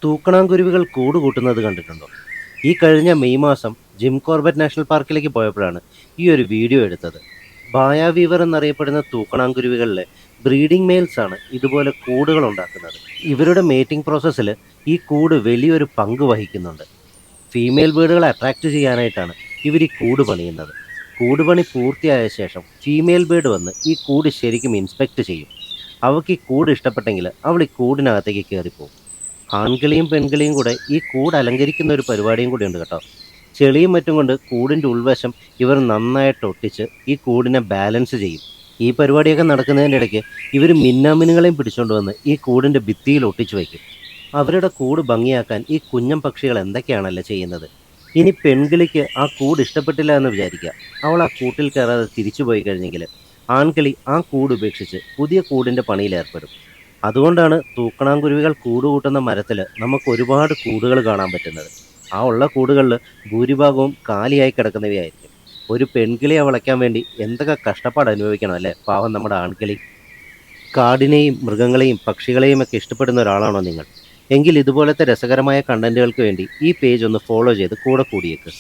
തൂക്കണാങ്കുരുവികൾ കൂട് കൂട്ടുന്നത് കണ്ടിട്ടുണ്ടോ? ഈ കഴിഞ്ഞ മെയ് മാസം ജിം കോർബറ്റ് നാഷണൽ പാർക്കിലേക്ക് പോയപ്പോഴാണ് ഈ ഒരു വീഡിയോ എടുത്തത്. ബായ വീവർ എന്നറിയപ്പെടുന്ന തൂക്കണാങ്കുരുവികളിലെ ബ്രീഡിംഗ് മെയിൽസ് ആണ് ഇതുപോലെ കൂടുകൾ ഉണ്ടാക്കുന്നത്. ഇവരുടെ മേറ്റിംഗ് പ്രോസസ്സിൽ ഈ കൂട് വലിയൊരു പങ്ക് വഹിക്കുന്നുണ്ട്. ഫീമെയിൽ ബേഡുകളെ അട്രാക്റ്റ് ചെയ്യാനായിട്ടാണ് ഇവർ ഈ കൂട് പണിയുന്നത്. കൂട് പണി പൂർത്തിയായ ശേഷം ഫീമെയിൽ ബേഡ് വന്ന് ഈ കൂട് ശരിക്കും ഇൻസ്പെക്ട് ചെയ്യും. അവൾക്ക് ഈ കൂട് ഇഷ്ടപ്പെട്ടെങ്കിൽ അവൾ ഈ കൂടിനകത്തേക്ക് കയറിപ്പോകും. ആൺകിളിയും പെൺകിളിയും കൂടെ ഈ കൂട് അലങ്കരിക്കുന്ന ഒരു പരിപാടിയും കൂടി ഉണ്ട് കേട്ടോ. ചെളിയും മറ്റും കൊണ്ട് കൂടിൻ്റെ ഉൾവശം ഇവർ നന്നായിട്ട് ഒട്ടിച്ച് ഈ കൂടിനെ ബാലൻസ് ചെയ്യും. ഈ പരിപാടിയൊക്കെ നടക്കുന്നതിൻ്റെ ഇടയ്ക്ക് ഇവർ മിന്നാമിനുകളെയും പിടിച്ചുകൊണ്ട് വന്ന് ഈ കൂടിൻ്റെ ഭിത്തിയിൽ ഒട്ടിച്ചു വയ്ക്കും. അവരുടെ കൂട് ഭംഗിയാക്കാൻ ഈ കുഞ്ഞൻ പക്ഷികൾ എന്തൊക്കെയാണല്ലോ ചെയ്യുന്നത്. ഇനി പെൺകിളിക്ക് ആ കൂട് ഇഷ്ടപ്പെട്ടില്ല എന്ന് വിചാരിക്കുക. അവൾ ആ കൂട്ടിൽ കയറാതെ തിരിച്ചു പോയി കഴിഞ്ഞെങ്കിൽ ആൺകിളി ആ കൂട് ഉപേക്ഷിച്ച് പുതിയ കൂടിൻ്റെ പണിയിൽ ഏർപ്പെടും. അതുകൊണ്ടാണ് തൂക്കണാങ്കുരുവികൾ കൂട് കൂട്ടുന്ന മരത്തിൽ നമുക്ക് ഒരുപാട് കൂടുകൾ കാണാൻ പറ്റുന്നത്. ആ ഉള്ള കൂടുകളിൽ ഭൂരിഭാഗവും കാലിയായി കിടക്കുന്നവയായിരിക്കും. ഒരു പെൺകിളിയെ വളയ്ക്കാൻ വേണ്ടി എന്തൊക്കെ കഷ്ടപ്പാട് അനുഭവിക്കണം അല്ലേ പാവം നമ്മുടെ ആൺകിളി. കാടിനെയും മൃഗങ്ങളെയും പക്ഷികളെയും ഒക്കെ ഇഷ്ടപ്പെടുന്ന ഒരാളാണോ നിങ്ങൾ? എങ്കിൽ ഇതുപോലത്തെ രസകരമായ കണ്ടന്റുകൾക്ക് വേണ്ടി ഈ പേജ് ഒന്ന് ഫോളോ ചെയ്ത് കൂടെ കൂടിയേക്ക്.